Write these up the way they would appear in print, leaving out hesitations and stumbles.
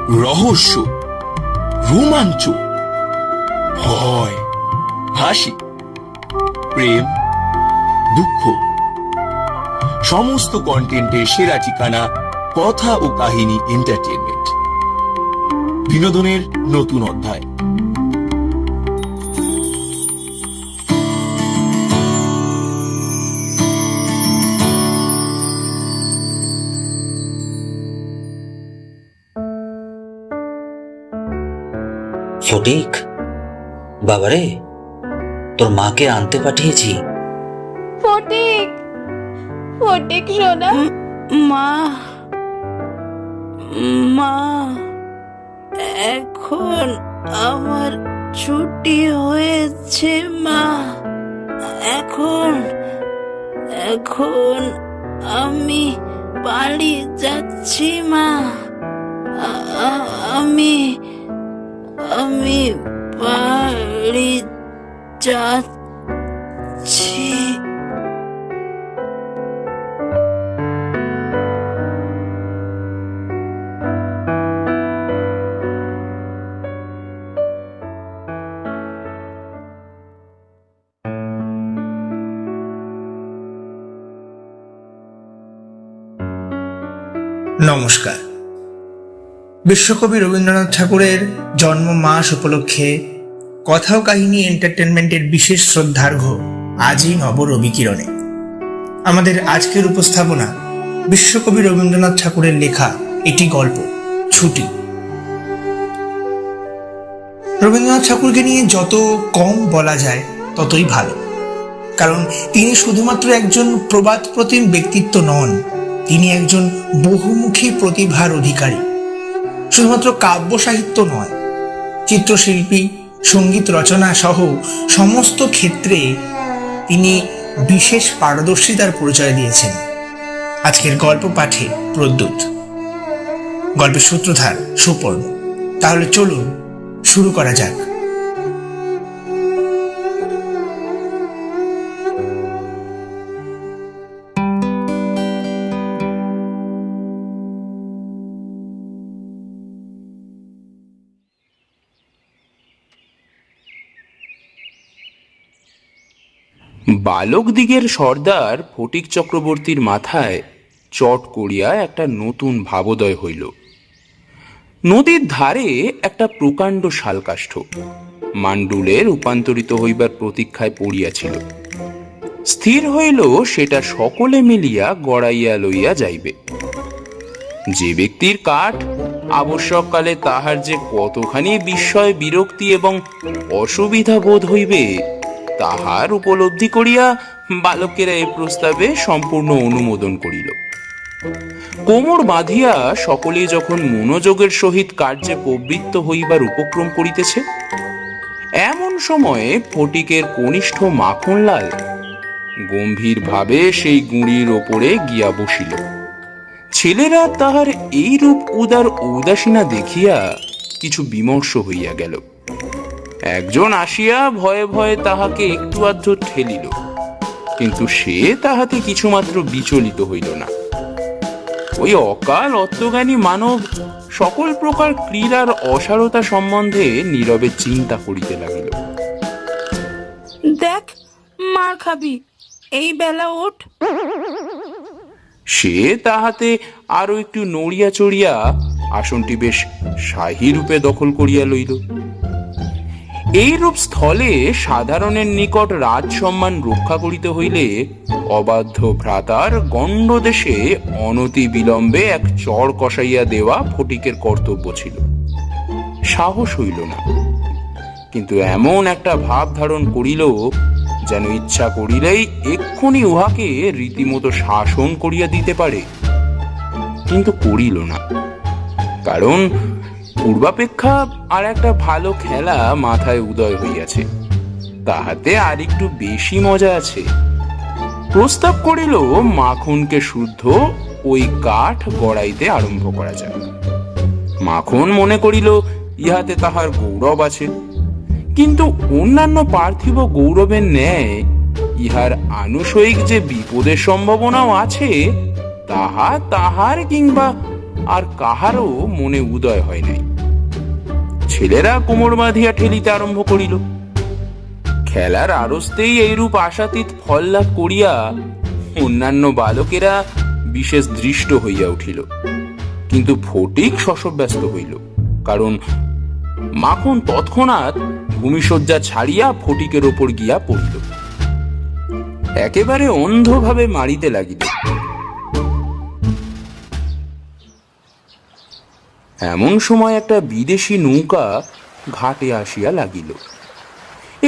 রহস্য, রোমাঞ্চ, ভয়, হাসি, প্রেম, দুঃখ, সমস্ত কন্টেন্টের সেরা ঠিকানা কথা ও কাহিনী এন্টারটেইনমেন্ট। বিনোদনের নতুন অধ্যায়। ফটিক, বাবারে, তোর মাকে আনতে পাঠিয়েছি। ফটিক, ফটিক সোনা। মা, মা, এখন আমার ছুটি হয়েছে মা। এখন এখন আমি বাড়ি যাচ্ছি মা। আমি আমি বাড়ি যাচ্ছি। নমস্কার। বিশ্বকবি রবীন্দ্রনাথ ঠাকুরের জন্ম মাস উপলক্ষে কথা ও কাহিনী এন্টারটেনমেন্টের বিশেষ শ্রদ্ধার্ঘ্য আজই নব রবিকিরণে। আমাদের আজকের উপস্থাপনা বিশ্বকবি রবীন্দ্রনাথ ঠাকুরের লেখা একটি গল্প, ছুটি। রবীন্দ্রনাথ ঠাকুরকে নিয়ে যত কম বলা যায় ততই ভালো, কারণ তিনি শুধুমাত্র একজন প্রবাদ প্রতিম ব্যক্তিত্ব নন, তিনি একজন বহুমুখী প্রতিভার অধিকারী। শুধুমাত্র কাব্য সাহিত্য নয়, চিত্রশিল্পী, সঙ্গীত রচনা সহ সমস্ত ক্ষেত্রে তিনি বিশেষ পারদর্শিতার পরিচয় দিয়েছেন। আজকের গল্প পাঠে প্রদ্যুৎ, গল্পের সূত্রধার সুপর্ণ। তাহলে চলুন শুরু করা যাক। বালক দিগের সর্দার ফটিক চক্রবর্তীর মাথায় চট করিয়া একটা নতুন ভাবোদয় হইল। নদীর ধারে একটা প্রকাণ্ড শালকাষ্ঠ মান্ডুলে রূপান্তরিত হইবার প্রতীক্ষায় পড়িয়াছিল। স্থির হইল সেটা সকলে মিলিয়া গড়াইয়া লইয়া যাইবে। যে ব্যক্তির কাঠ আবশ্যককালে তাহার যে কতখানি বিস্ময়, বিরক্তি এবং অসুবিধা বোধ হইবে তাহার উপলব্ধি করিয়া বালকেরা এ প্রস্তাবে সম্পূর্ণ অনুমোদন করিল। কোমর বাঁধিয়া সকলে যখন মনোযোগের সহিত কার্যে প্রবৃত্ত হইবার উপক্রম করিতেছে, এমন সময়ে ফটিকের কনিষ্ঠ মাখনলাল গম্ভীর ভাবে সেই গুঁড়ির ওপরে গিয়া বসিল। ছেলেরা তাহার এই রূপ উদার ঔদাসীনা দেখিয়া কিছু বিমর্ষ হইয়া গেল। একজন আসিয়া ভয়ে ভয়ে তাহাকে একটু আধটু ঠেলিল, কিন্তু সে তাহাতে কিছুমাত্র বিচলিত হইল না। ওই অকাল অত্যাজ্ঞানী মানব সকল প্রকার ক্রীড়ার অসারতা সম্বন্ধে নীরবে চিন্তা করিতে লাগিল। দেখ, মার খাবি, এই বেলা ওঠ। সে তাহাতে আরো একটু নড়িয়া চড়িয়া আসনটি বেশ শাহী রূপে দখল করিয়া লইল। এইরূপ স্থলে সাধারণের নিকট রাজ সম্মান রক্ষা করিতে হইলে অবাধ্য ভ্রাতার গণ্ডদেশে অনতি বিলম্বে এক চড় কষাইয়া দেওয়া ফটিকের কর্তব্য ছিল। সাহস হইল না, কিন্তু এমন একটা ভাব ধারণ করিল যেন ইচ্ছা করিলেই এক্ষুনি উহাকে রীতিমতো শাসন করিয়া দিতে পারে। কিন্তু করিল না, কারণ পূর্বাপেক্ষা আর একটা ভালো খেলা মাথায় উদয় হইয়াছে, তাহাতে আর একটু বেশি মজা আছে। প্রস্তাব করিল মাখনকে শুদ্ধ ওই কাঠ গড়াইতে আরম্ভ করা যাক। মাখন মনে করিল ইহাতে তাহার গৌরব আছে, কিন্তু অন্যান্য পার্থিব গৌরবের ন্যায় ইহার আনুষয়িক যে বিপদের সম্ভাবনাও আছে তাহা তাহার কিংবা আর কাহারও মনে উদয় হয় নাই। ছেলেরা কোমর বাঁধিয়া ঠেলিতে আরম্ভ করিল। খেলার আরস্তেই এইরূপ আশাতীত ফল লাভ করিয়া অন্যান্য বালকেরা বিশেষ দৃষ্ট হইয়া উঠিল, কিন্তু ফটিক শশব্যস্ত হইল, কারণ মাখন তৎক্ষণাৎ ভূমিশয্যা ছাড়িয়া ফটিকের ওপর গিয়া পড়িল, একেবারে অন্ধভাবে মারিতে লাগিল। এমন সময় একটা বিদেশি নৌকা ঘাটে আসিয়া লাগিল।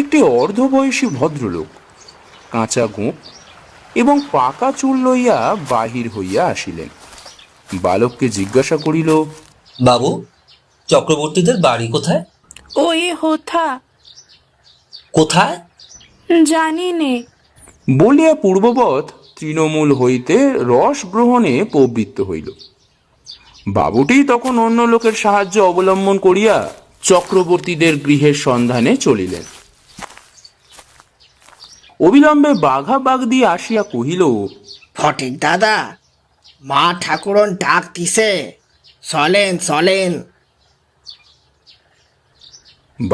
একটি অর্ধবয়সী ভদ্রলোক কাঁচা গোঁফ এবং পাকা চুল লইয়া বাহির হইয়া আসিলেন। বালককে জিজ্ঞাসা করিল, বাবু, চক্রবর্তীদের বাড়ি কোথায়? ওই হোথা। কোথায়? জানি নে। বলিয়া পূর্ববৎ তৃণমূল হইতে রস গ্রহণে প্রবৃত্ত হইল। বাবুটি তখন অন্য লোকের সাহায্য অবলম্বন করিয়া চক্রবর্তীদের গৃহের সন্ধানে চলিলেন। অবিলম্বে বাঘা বাঘ দিয়ে আসিয়া কহিল, ফটিক দাদা, মা ঠাকুরন ডাক দিছে, চলেন চলেন।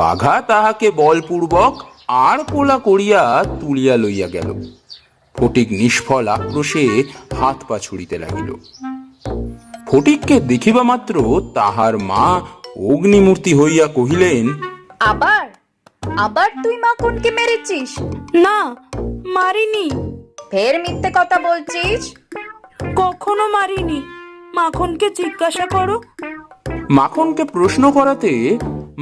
বাঘা তাহাকে বলপূর্বক আর কোলা করিয়া তুলিয়া লইয়া গেল। ফটিক নিষ্ফল আক্রোশে হাত পা ছুড়িতে লাগিল। ফটিককে দেখিবা মাত্র তাহার মা অগ্নিমূর্তি হইয়া কহিলেন, আবার আবার তুই মাখনকে মেরেছিস? না, মারিনি। ফের মিথ্যে কথা বলছিস। কখনো মারিনি। মাখনকে জিজ্ঞাসা করো। মাখনকে প্রশ্ন করাতে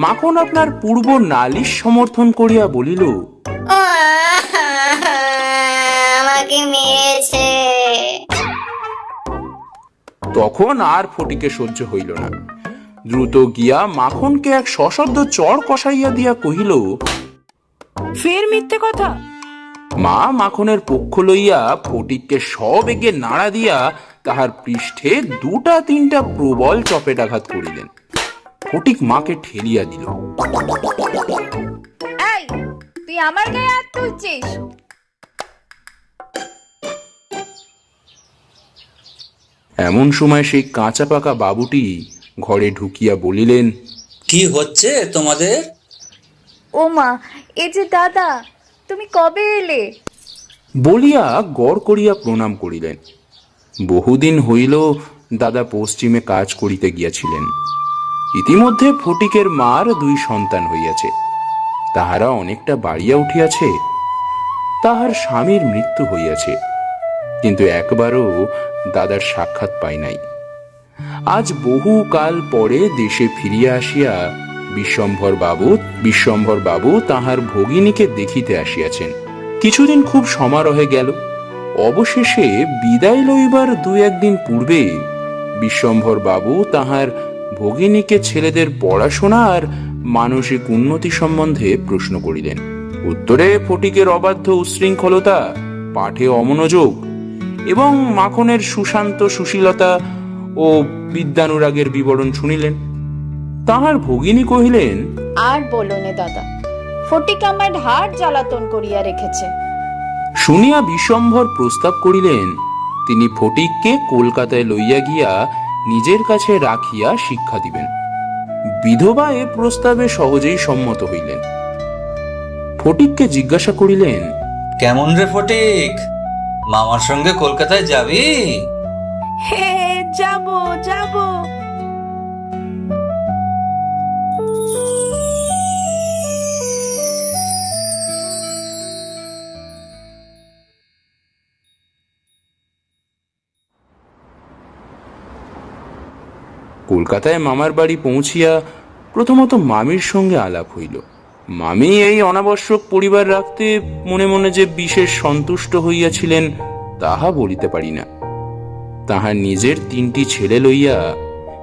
মাখন আপনার পূর্ব নালিশ সমর্থন করিয়া বলিল, আমাকে মেরেছে। তখন আর ফটিকে সহ্য হইল না। দ্রুত গিয়া মাখনকে এক সশব্দ চড় কষাইয়া দিয়া কহিল, ফের মিথ্যে কথা। মা মাখনের পক্ষ লইয়া ফটিককে সবেগে নাড়া দিয়া তাহার পৃষ্ঠে দুটা তিনটা প্রবল চপেটাঘাত করিলেন। ফটিক মাকে ঠেলিয়া দিল। এই, তুই আমার গায়ে হাত তুলছিস? এমন সময় সেই কাঁচা পাকা বাবুটি ঘরে ঢুকিয়া বলিলেন, কি হচ্ছে তোমাদের? ও মা, এই যে দাদা, তুমি কবে এলে? বলিয়া গড় করিয়া প্রণাম করিলেন। বহুদিন হইল দাদা পশ্চিমে কাজ করিতে গিয়াছিলেন। ইতিমধ্যে ফটিকের মার দুই সন্তান হইয়াছে, তাহারা অনেকটা বাড়িয়া উঠিয়াছে। তাহার স্বামীর মৃত্যু হইয়াছে, কিন্তু একবারও দাদার সাক্ষাৎ পাই নাই। আজ বহু কাল পরে দেশে ফিরিয়া আসিয়া বিশ্বম্ভর বাবু তাহার ভগিনীকে দেখিতে আসিয়াছেন। কিছুদিন খুব সমারোহে গেল। অবশেষে বিদায় লইবার দু একদিন পূর্বে বিশ্বম্ভর বাবু তাহার ভগিনীকে ছেলেদের পড়াশোনা আর মানসিক উন্নতি সম্বন্ধে প্রশ্ন করিলেন। উত্তরে ফটিকের অবাধ্য উচ্ছৃঙ্খলতা, পাঠে অমনোযোগ এবং মাখনের সুশান্ত সুশীলতা ও বিদ্যানুরাগের বিবরণ শুনিলেন। তাহার ভগিনী কহিলেন, আর বলো নে দাদা, ফটিক আমার হাড় জ্বালাতন করিয়া রেখেছে। শুনিয়া বিশ্বম্ভর প্রস্তাব করিলেন তিনি ফটিককে কলকাতায় লইয়া গিয়া নিজের কাছে রাখিয়া শিক্ষা দিবেন। বিধবা এ প্রস্তাবে সহজেই সম্মত হইলেন। ফটিককে জিজ্ঞাসা করিলেন, কেমন রে ফটিক, মামার সঙ্গে কলকাতায় যাবি? হে, যাব যাব। কলকাতায় মামার বাড়ি পৌঁছিয়া প্রথমত মামির সঙ্গে আলাপ হইল। মামি এই অনাবশ্যক পরিবার রাখতে মনে মনে যে বিশেষ সন্তুষ্ট হইয়াছিলেন তাহা বলিতে পারি না। তাহার নিজের 3টি ছেলে লইয়া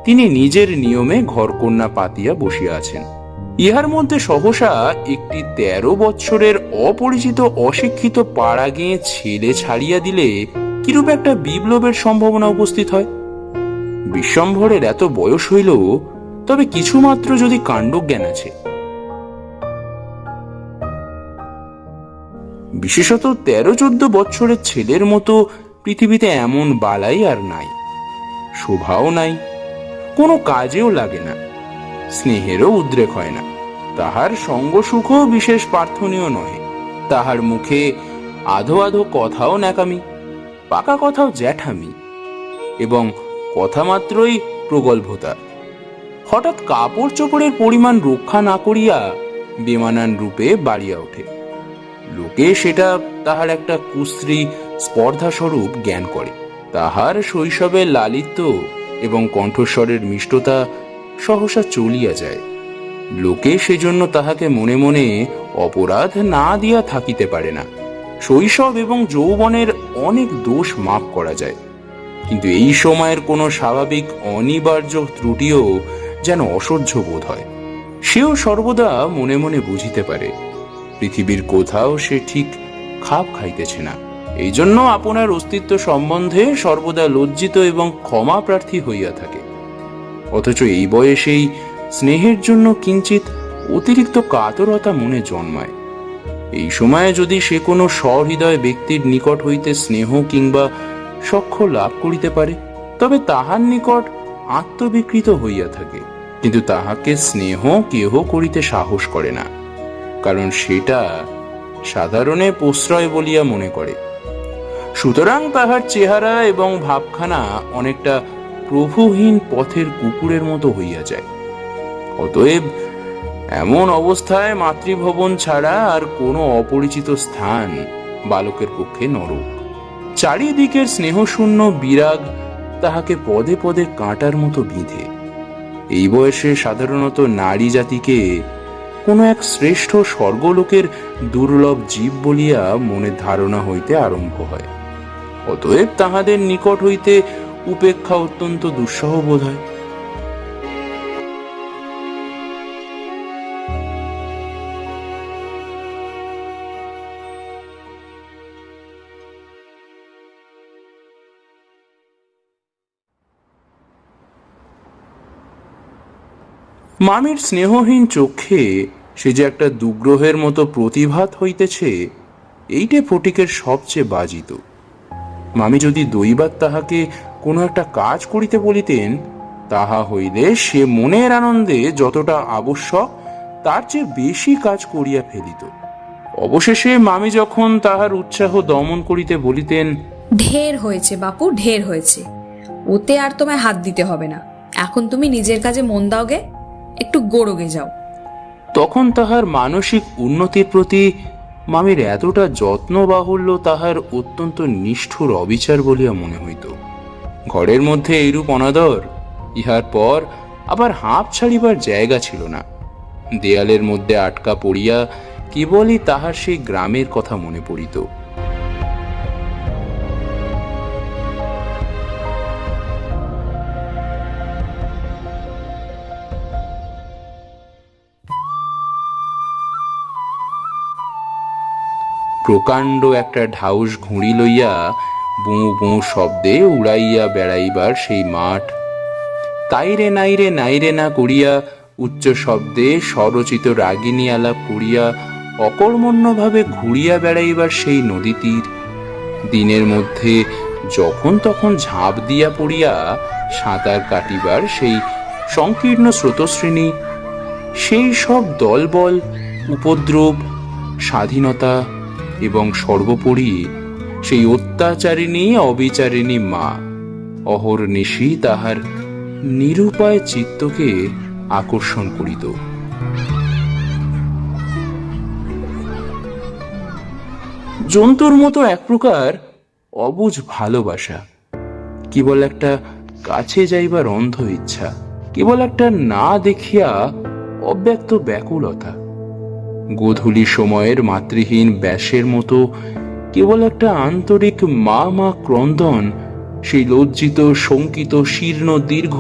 তিনি নিজের নিয়মে ঘরকন্যা পাতিয়া বসিয়া আছেন। ইহার মধ্যে সহসা একটি 13 বৎসরের অপরিচিত অশিক্ষিত পাড়া গেঁয়ে ছেলে ছাড়িয়া দিলে কিরূপ একটা বিপ্লবের সম্ভাবনা উপস্থিত হয়। বিশ্বম্ভরের এত বয়স হইল, তবে কিছুমাত্র যদি কাণ্ডজ্ঞান আছে। বিশেষত 13-14 বৎসরের ছেলের মতো পৃথিবীতে এমন বালাই আর নাই, শোভাও নাই, কোনো কাজেও লাগে না, স্নেহেরও উদ্রেক হয় না। তাহার সঙ্গ সুখও বিশেষ প্রার্থনীয় নহে। তাহার মুখে আধো আধো কথাও ন্যাকামি, পাকা কথাও জ্যাঠামি, এবং কথা মাত্রই প্রগল্ভতা। হঠাৎ কাপড় চোপড়ের পরিমাণ রক্ষা না করিয়া বেমানান রূপে বাড়িয়া ওঠে। লোকে সেটা তাহার একটা কুশ্রী স্পর্ধা স্বরূপ জ্ঞান করে। তাহার শৈশবের লালিত্য এবং কণ্ঠস্বরের মিষ্টতা সহসা চলিয়া যায়। লোকে সেজন্য তাহাকে মনে মনে অপরাধ না দিয়া থাকিতে পারে না। শৈশব এবং যৌবনের অনেক দোষ মাপ করা যায়, কিন্তু এই সময়ের কোনো স্বাভাবিক অনিবার্য ত্রুটিও যেন অসহ্য বোধ হয়। সেও সর্বদা মনে মনে বুঝিতে পারে পৃথিবীর কোথাও সে ঠিক খাপ খাইতেছে না। এই জন্য আপনার অস্তিত্ব সম্বন্ধে সর্বদা লজ্জিত এবং ক্ষমা প্রার্থী হইয়া থাকে। অথচ এই বয়সেই স্নেহের জন্য কিঞ্চিত অতিরিক্ত কাতরতা মনে জন্মায়। এই সময়ে যদি সে কোনো সহৃদয় ব্যক্তির নিকট হইতে স্নেহ কিংবা সখ্য লাভ করিতে পারে, তবে তাহার নিকট আত্মবিকৃত হইয়া থাকে, কিন্তু তাহাকে স্নেহ কেহ করিতে সাহস করে না, কারণ সেটা সাধারণে প্রশ্রয় বলিয়া মনে করে। সুতরাং তাহার চেহারা এবং ভাবখানা অনেকটা প্রভুহীন পথের কুকুরের মতো হইয়া যায়। অতএব এমন অবস্থায় মাতৃভবন ছাড়া আর কোনো অপরিচিত স্থান বালকের পক্ষে নরক। চারিদিকের স্নেহশূন্য বিরাগ তাহাকে পদে পদে কাঁটার মতো বিঁধে। এই বয়সে সাধারণত নারী জাতিকে কোনো এক শ্রেষ্ঠ স্বর্গলোকের দুর্লভ জীব বলিয়া মনে ধারণা হইতে আরম্ভ হয়। অতএব তাহাদের নিকট হইতে উপেক্ষা অত্যন্ত দুঃসহ বোধ হয়। মামির স্নেহহীন চক্ষে সে যে একটা দুগ্রহের মতো প্রতিভাত হইতেছে, এইটে ফটিকের সবচেয়ে বাজিত। মামি যদি দৈবাত তাহাকে কোনো একটা কাজ করিতে বলিতেন, তাহা হইলে সে মনের আনন্দে যতটা আবশ্যক তার চেয়ে বেশি কাজ করিয়া ফেলিত। অবশেষে মামি যখন তাহার উৎসাহ দমন করিতে বলিতেন, ঢের হয়েছে বাপু, ঢের হয়েছে, ওতে আর তোমায় হাত দিতে হবে না, এখন তুমি নিজের কাজে মন দাও গে, একটু গোড়গে যাও, তখন তাহার মানসিক উন্নতির প্রতি মামির এতটা যত্ন বাহুল্য তাহার অত্যন্ত নিষ্ঠুর অবিচার বলিয়া মনে হইত। ঘরের মধ্যে এইরূপ অনাদর ইহার পর আবার হাঁপ ছাড়িবার জায়গা ছিল না। দেয়ালের মধ্যে আটকা পড়িয়া কেবলই তাহার সেই গ্রামের কথা মনে পড়িত। প্রকাণ্ড একটা ঢাউস ঘুড়ি লইয়া বুঁ বুঁ শব্দে উড়াইয়া বেড়াইবার সেই মাঠ, তাইরে নাইরে নাইরে না করিয়া উচ্চ শব্দে স্বরচিত রাগিনী আলাপ করিয়া অকর্মণ্যভাবে ঘুরিয়া বেড়াইবার সেই নদী তীর, দিনের মধ্যে যখন তখন ঝাঁপ দিয়া পড়িয়া সাঁতার কাটিবার সেই সংকীর্ণ স্রোতশ্রেণী, সেই সব দলবল, উপদ্রব, স্বাধীনতা এবং সর্বোপরি সেই অত্যাচারিণী অবিচারিণী মা অহর্নিশি তাহার নিরুপায় চিত্তকে আকর্ষণ করিত। জন্তুর মতো এক প্রকার অবুঝ ভালোবাসা, কেবল একটা কাছে যাইবার অন্ধ ইচ্ছা, কেবল একটা না দেখিয়া অব্যক্ত ব্যাকুলতা, গোধূলি সময়ের মাতৃহীন ব্যাসের মতো কেবল একটা আন্তরিক মা মা ক্রন্দন সেই লজ্জিত শঙ্কিত শীর্ণ দীর্ঘ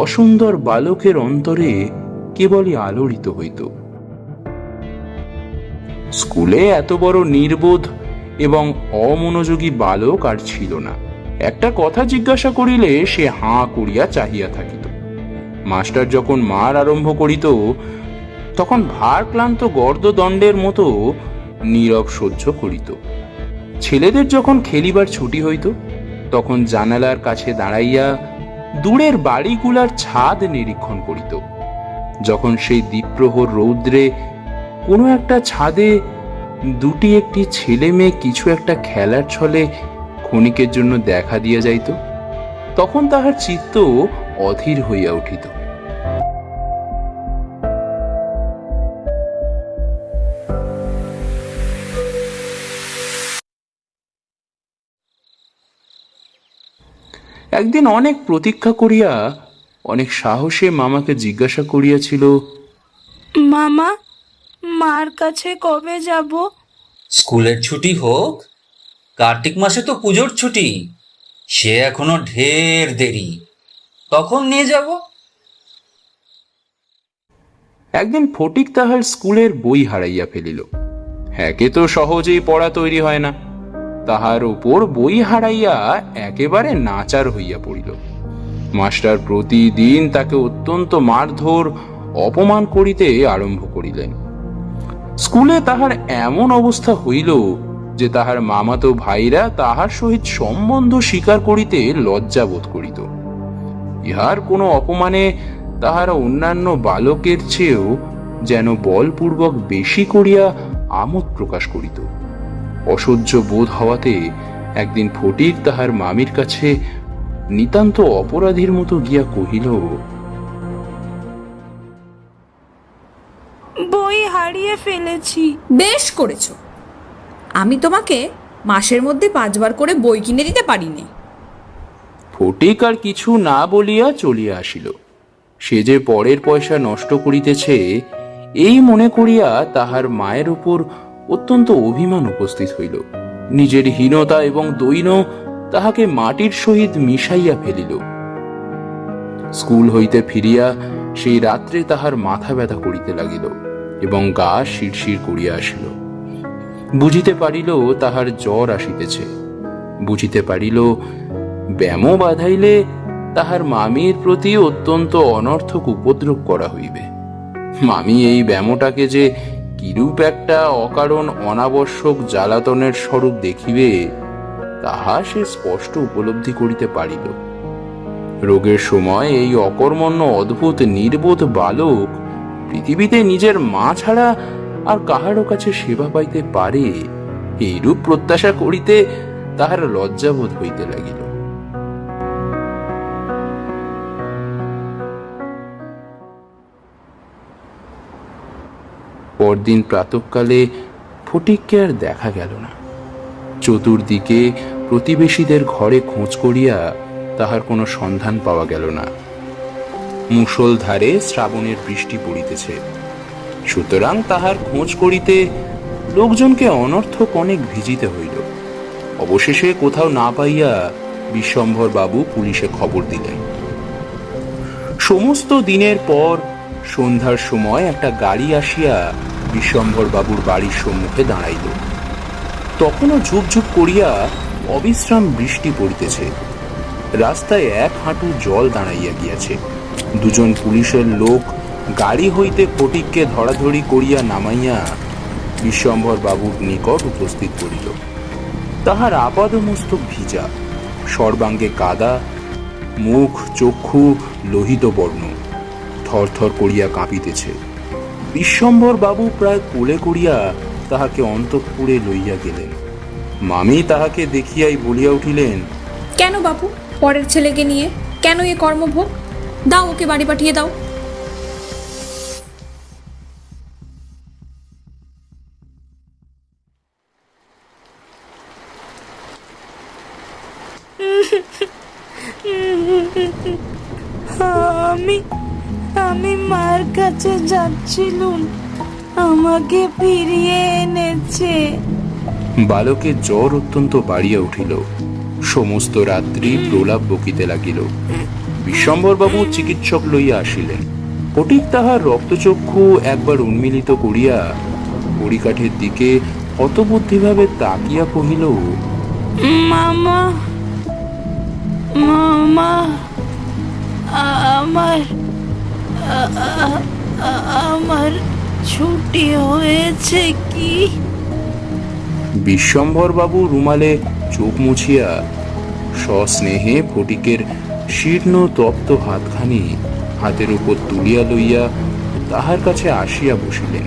অসুন্দর বালকের অন্তরে কেবলই আলোড়িত হইত। স্কুলে এত বড় নির্বোধ এবং অমনোযোগী বালক আর ছিল না। একটা কথা জিজ্ঞাসা করিলে সে হাঁ করিয়া চাহিয়া থাকিত। মাস্টার যখন মার আরম্ভ করিত, তখন ভারক্লান্ত গর্দদণ্ডের মতো নীরব সহ্য করিত। ছেলেদের যখন খেলিবার ছুটি হইত, তখন জানালার কাছে দাঁড়াইয়া দূরের বাড়িগুলার ছাদ নিরীক্ষণ করিত। যখন সেই দ্বীপ্রহর রৌদ্রে কোনো একটা ছাদে দুটি একটি ছেলে মেয়ে কিছু একটা খেলার ছলে ক্ষণিকের জন্য দেখা দিয়া যাইত, তখন তাহার চিত্ত অধীর হইয়া উঠিত। একদিন অনেক প্রতীক্ষা করিয়া অনেক সাহসে মামাকে জিজ্ঞাসা করিয়াছিল, মামা, মার কাছে কবে যাব? স্কুলের ছুটি হোক, কার্তিক মাসে তো পুজোর ছুটি, সে এখনো ঢের দেরি, তখন নিয়ে যাব। একদিন ফটিক তাহার স্কুলের বই হারাইয়া ফেলিল। একে তো সহজেই পড়া তৈরি হয় না, তাহার উপর বই হারাইয়া একেবারে নাচার হইয়া পড়িল। মাস্টার প্রতিদিন তাকে অত্যন্ত মারধর অপমান করিতে আরম্ভ করিলেন। স্কুলে তাহার এমন অবস্থা হইল যে তাহার মামাতো ভাইরা তাহার সহিত সম্বন্ধ স্বীকার করিতে লজ্জা বোধ করিত। ইহার কোনো অপমানে তাহারা অন্যান্য বালকের চেয়েও যেন বলপূর্বক বেশি করিয়া আমোদ প্রকাশ করিত। অসহ্য বোধ হওয়াতে একদিন ফটিক তাহার মামির কাছে নিতান্ত অপরাধীর মতো গিয়া কহিল, বই হারিয়ে ফেলেছি। বেশ করেছো, আমি তোমাকে মাসের মধ্যে 5 বার করে বই কিনে দিতে পারিনি। ফটিক আর কিছু না বলিয়া চলিয়া আসিল। সে যে পরের পয়সা নষ্ট করিতেছে এই মনে করিয়া তাহার মায়ের উপর অত্যন্ত অভিমান উপস্থিত হইল। নিজের হীনতা এবং দৈন্য তাহাকে মাটির সহিত মিশাইয়া ফেলিল। স্কুল হইতে ফিরিয়া সেই রাত্রে তাহার মাথা ব্যথা করিতে লাগিল এবং গা শিরশির করিয়া আসিল। বুঝিতে পারিল তাহার জ্বর আসিতেছে। বুঝিতে পারিল ব্যামো বাঁধাইলে তাহার মামির প্রতি অত্যন্ত অনর্থক উপদ্রব করা হইবে। মামি এই ব্যামোটাকে যে কিরূপ একটা অকারণ অনাবশ্যক জ্বালাতনের স্বরূপ দেখিবে তাহা সে স্পষ্ট উপলব্ধি করিতে পারিল। রোগের সময় এই অকর্মণ্য অদ্ভুত নির্বোধ বালক পৃথিবীতে নিজের মা ছাড়া আর কাহারও কাছে সেবা পাইতে পারে এইরূপ প্রত্যাশা করিতে তাহার লজ্জাবোধ হইতে লাগিল। পরদিন প্রাতঃকালে ফটিককে আর দেখা গেল না। চতুর্দিকে প্রতিবেশীদের ঘরে খোঁজ করিয়া তাহার কোনো সন্ধান পাওয়া গেল না। মুষলধারে শ্রাবণের বৃষ্টি পড়িতেছে, সুতরাং তাহার খোঁজ করিতে লোকজনকে অনর্থক অনেক ভিজিতে হইল। অবশেষে কোথাও না পাইয়া বিশ্বম্ভর বাবু পুলিশে খবর দিলেন। সমস্ত দিনের পর সন্ধ্যার সময় একটা গাড়ি আসিয়া বিশ্বম্ভর বাবুর বাড়ির সম্মুখে দাঁড়াইল। তখনও ঝুপঝুপ করিয়া অবিশ্রাম বৃষ্টি পড়িতেছে। রাস্তায় 1 হাঁটু জল দাঁড়াইয়া গিয়াছে। দুজন পুলিশের লোক গাড়ি হইতে ফটিককে ধরাধরি করিয়া নামাইয়া বিশ্বম্ভর বাবুর নিকট উপস্থিত করিল। তাহার আপাদমস্তক ভিজা, সর্বাঙ্গে কাদা, মুখ চক্ষু লোহিত বর্ণ, থরথর করিয়া কাঁপিতেছে। বিশ্বম্ভর বাবু প্রায় কোলে করিয়া তাহাকে অন্তঃপুরে লইয়া গেলেন। মামি তাহাকে দেখিয়াই বলিয়া উঠিলেন, কেন বাপু, পরের ছেলেকে নিয়ে কেন এ কর্মভোগ? দাও, ওকে বাড়ি পাঠিয়ে দাও। আমি মার কাছে যাচ্ছিলুম, আমাকে ফিরিয়ে এনেছে। বালকের জ্বর অত্যন্ত বাড়িয়া উঠিল। সমস্ত রাত্রি প্রলাপ বকিতে লাগিল। বিশ্বম্ভরবাবু চিকিৎসক লইয়া আসিলেন। ফটিক তাহার রক্তচক্ষু একবার উন্মিলিত করিয়া পরিকাঠের দিকে হতবুদ্ধিভাবে তাকিয়া কহিল, মামা, মামা, আমার ছুটি হয়েছে কি? বিশ্বম্ভরবাবু রুমালে চোখ মুছিয়া সস্নেহে ফটিকের শীর্ণ তপ্ত হাতখানি হাতের উপর তুলিয়া লইয়া তাহার কাছে আসিয়া বসিলেন।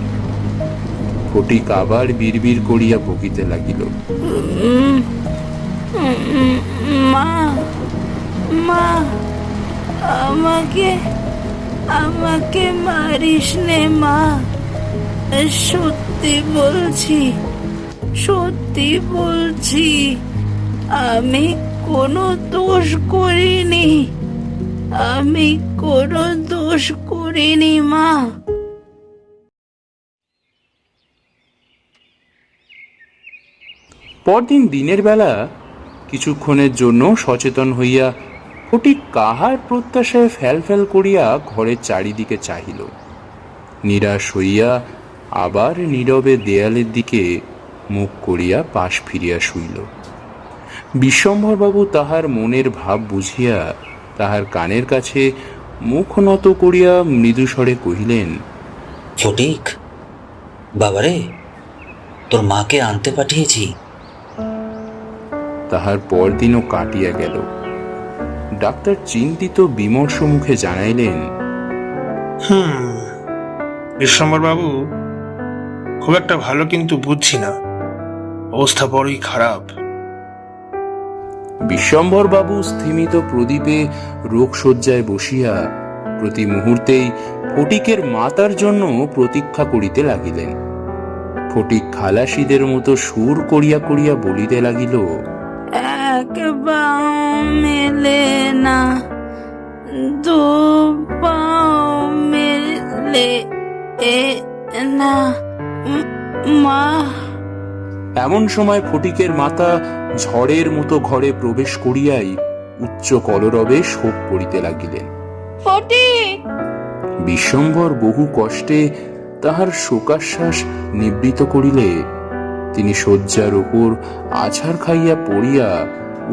ফটিক আবার বিড়বিড় করিয়া বকিতে লাগিল। মা মা আমাকে আমাকে মারিস নে মা, সত্যি বলছি আমি কোনো দোষ করিনি মা। পরদিন দিনের বেলা কিছুক্ষণের জন্য সচেতন হইয়া ফটিক কাহার প্রত্যাশায় ফ্যাল করিয়া ঘরের চারিদিকে চাহিল। নিরাশ হইয়া আবার নীরবে দেয়ালের দিকে মুখ করিয়া পাশ ফিরিয়া শুইল। বিশ্বম্ভরবাবু তাহার মনের ভাব বুঝিয়া তাহার কানের কাছে মুখ নত করিয়া মৃদুস্বরে কহিলেন, ফটিক, বাবারে, তোর মাকে আনতে পাঠিয়েছি। তাহার পরদিনও কাটিয়া গেল। ডাক্তার চিন্তিত বিমর্ষ মুখে জানাইলেন, বিশ্বম্বর বাবু খুব একটা ভালো কিন্তু বুঝছি না, অবস্থা বড়ই খারাপ। বিশ্বম্ভরবাবু স্থিমিত প্রদীপে রোগশয্যায় বসিয়া প্রতি মুহূর্তেই ফটিকের মাতার জন্য প্রতীক্ষা করিতে লাগিলেন। ফটিক খালাসিদের মতো সুর করিয়া করিয়া বলিতে লাগিল, এক পাও মেলে না, দু পাও মেলে না মা। এমন সময় ফটিকের মাতা ঝড়ের মতো ঘরে প্রবেশ করিয়াই উচ্চ কলরবে শোক করিতে লাগিলেন। ফটিক! বিশ্বম্ভর বহু কষ্টে তাহার শোকাশ্বাস নিবৃত করিলে তিনি শয্যার উপর আছাড় খাইয়া পড়িয়া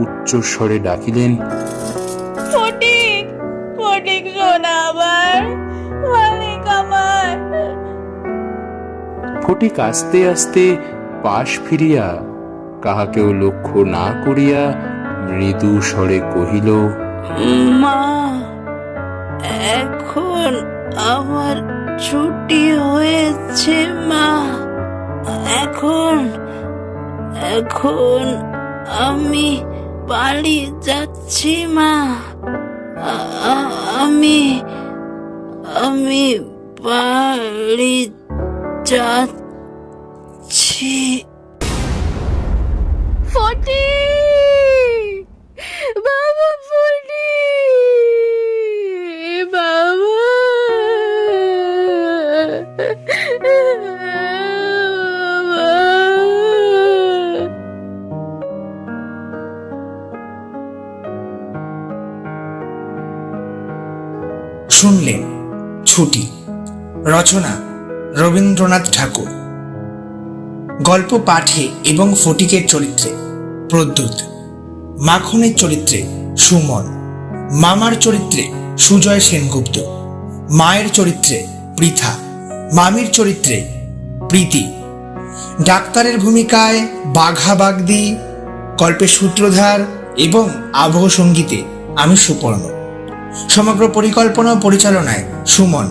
উচ্চস্বরে ডাকিলেন, ফটিক! ফটিক সোনা আমার, মালিক আমার। ফটিক আস্তে আস্তে পাশ ফিরিয়া কাহাকেও লক্ষ্য না করিয়া মৃদু স্বরে কহিল, মা, এখন আমার ছুটি হয়েছে মা। এখন আমি বাড়ি যাচ্ছি মা। আমি বাড়ি যাচ্ছি। ফটিক! বাবা ফটিক! বাবা! শুনলেন ছুটি, রচনা রবীন্দ্রনাথ ঠাকুর, গল্প পাঠে এবং ফটিকের চরিত্রে প্রদ্যুৎ, মাখনের চরিত্রে সুমন, মামার চরিত্রে সুজয় সেনগুপ্ত, মায়ের চরিত্রে পৃথা, মামির চরিত্রে প্রীতি, ডাক্তারের ভূমিকায় বাঘা বাগদি, গল্পের সূত্রধার এবং আবহ সঙ্গীতে আমি সুপর্ণ। সমগ্র পরিকল্পনা ও পরিচালনায় সুমন,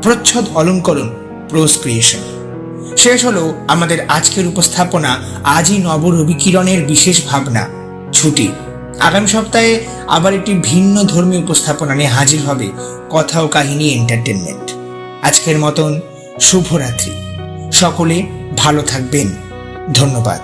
প্রচ্ছদ অলঙ্করণ প্রোজ ক্রিয়েশন। শেষ হলো আমাদের আজকের উপস্থাপনা আজই নবরবিকিরণের বিশেষ ভাবনা ছুটি। আগামী সপ্তাহে আবার একটি ভিন্ন ধর্মী উপস্থাপনা নিয়ে হাজির হবে কথা ও কাহিনী এন্টারটেনমেন্ট। আজকের মতন শুভরাত্রি, সকলে ভালো থাকবেন, ধন্যবাদ।